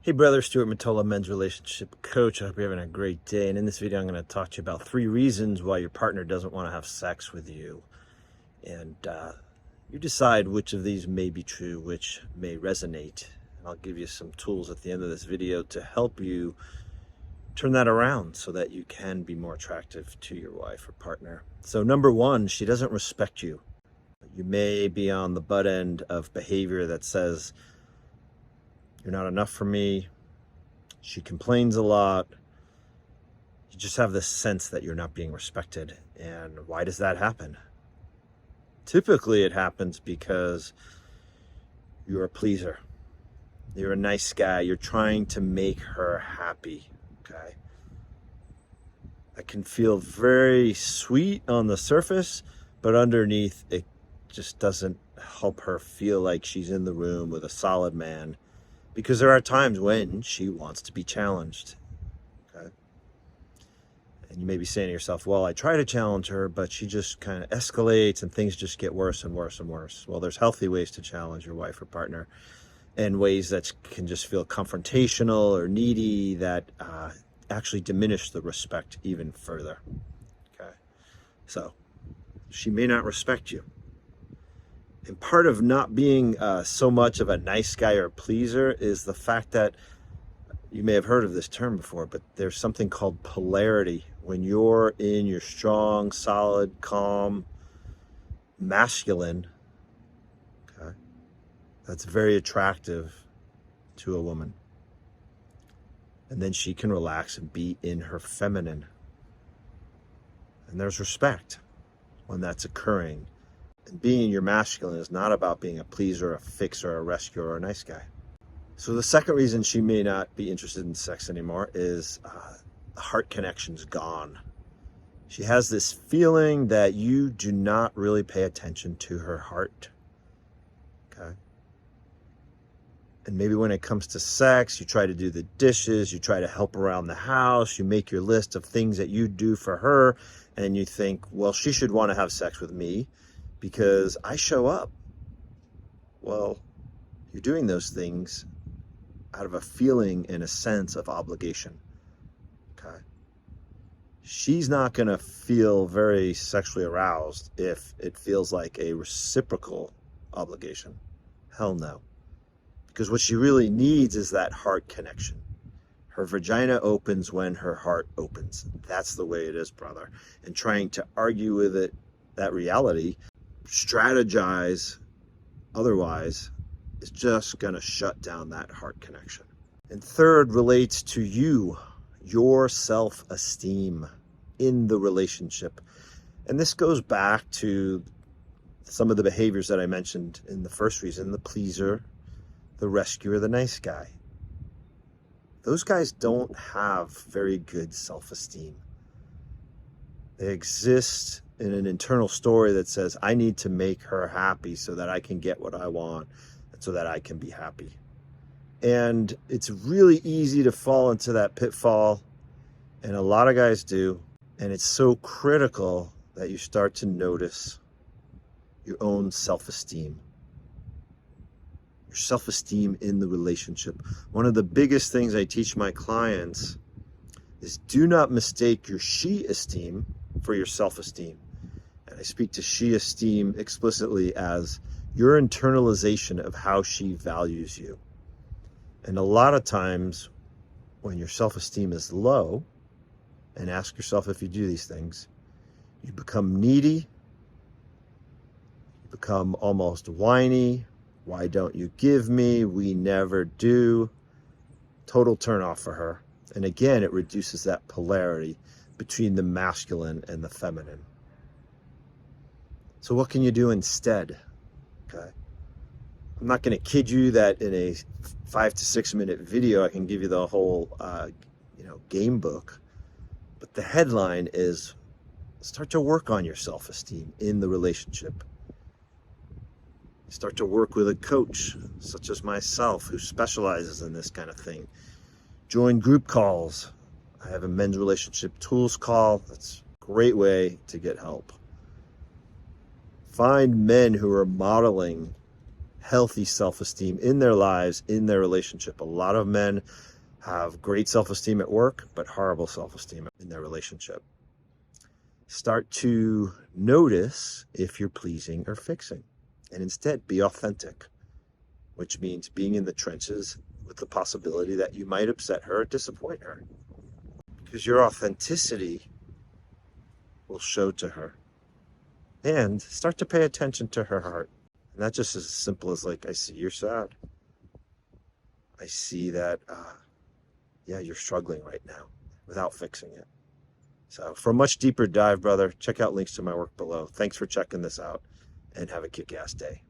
Hey brother, Stuart Matola, men's relationship coach. I hope you're having a great day. And in this video, I'm going to talk to you about 3 reasons why your partner doesn't want to have sex with you. And you decide which of these may be true, which may resonate. And I'll give you some tools at the end of this video to help you turn that around so that you can be more attractive to your wife or partner. So number 1, she doesn't respect you. You may be on the butt end of behavior that says, "You're not enough for me." She complains a lot. You just have this sense that you're not being respected. And why does that happen? Typically, it happens because you're a pleaser. You're a nice guy. You're trying to make her happy. Okay? That can feel very sweet on the surface, but underneath, it just doesn't help her feel like she's in the room with a solid man. Because there are times when she wants to be challenged, okay? And you may be saying to yourself, well, I try to challenge her, but she just kind of escalates and things just get worse and worse and worse. Well, there's healthy ways to challenge your wife or partner and ways that can just feel confrontational or needy that actually diminish the respect even further, okay? So she may not respect you. And part of not being so much of a nice guy or pleaser is the fact that, you may have heard of this term before, but there's something called polarity. When you're in your strong, solid, calm, masculine, okay, that's very attractive to a woman. And then she can relax and be in her feminine. And there's respect when that's occurring. And being your masculine is not about being a pleaser, a fixer, a rescuer, or a nice guy. So the second reason she may not be interested in sex anymore is the heart connection's gone. She has this feeling that you do not really pay attention to her heart. Okay? And maybe when it comes to sex, you try to do the dishes, you try to help around the house, you make your list of things that you do for her, and you think, well, she should want to have sex with me because I show up. Well, you're doing those things out of a feeling and a sense of obligation, okay? She's not gonna feel very sexually aroused if it feels like a reciprocal obligation. Hell no. Because what she really needs is that heart connection. Her vagina opens when her heart opens. That's the way it is, brother. And trying to argue with it, that reality, strategize otherwise, is just going to shut down that heart connection. And third relates to you, your self-esteem in the relationship. And this goes back to some of the behaviors that I mentioned in the first reason, the pleaser, the rescuer, the nice guy. Those guys don't have very good self-esteem. They exist in an internal story that says, I need to make her happy so that I can get what I want, and so that I can be happy. And it's really easy to fall into that pitfall, and a lot of guys do. And it's so critical that you start to notice your own self-esteem. Your self-esteem in the relationship. One of the biggest things I teach my clients is do not mistake your she-esteem for your self-esteem. And I speak to she-esteem explicitly as your internalization of how she values you. And a lot of times when your self-esteem is low, and ask yourself if you do these things, you become needy, you become almost whiny. Why don't you give me? We never do. Total turnoff for her. And again, it reduces that polarity between the masculine and the feminine. So what can you do instead? Okay. I'm not going to kid you that in a 5 to 6 minute video, I can give you the whole, game book. But the headline is start to work on your self-esteem in the relationship. Start to work with a coach, such as myself, who specializes in this kind of thing. Join group calls. I have a men's relationship tools call. That's a great way to get help. Find men who are modeling healthy self-esteem in their lives, in their relationship. A lot of men have great self-esteem at work, but horrible self-esteem in their relationship. Start to notice if you're pleasing or fixing, and instead be authentic, which means being in the trenches with the possibility that you might upset her or disappoint her, because your authenticity will show to her. And start to pay attention to her heart. And that's just as simple as, like, I see you're sad. I see that, yeah, you're struggling right now, without fixing it. So for a much deeper dive, brother, check out links to my work below. Thanks for checking this out, and have a kick-ass day.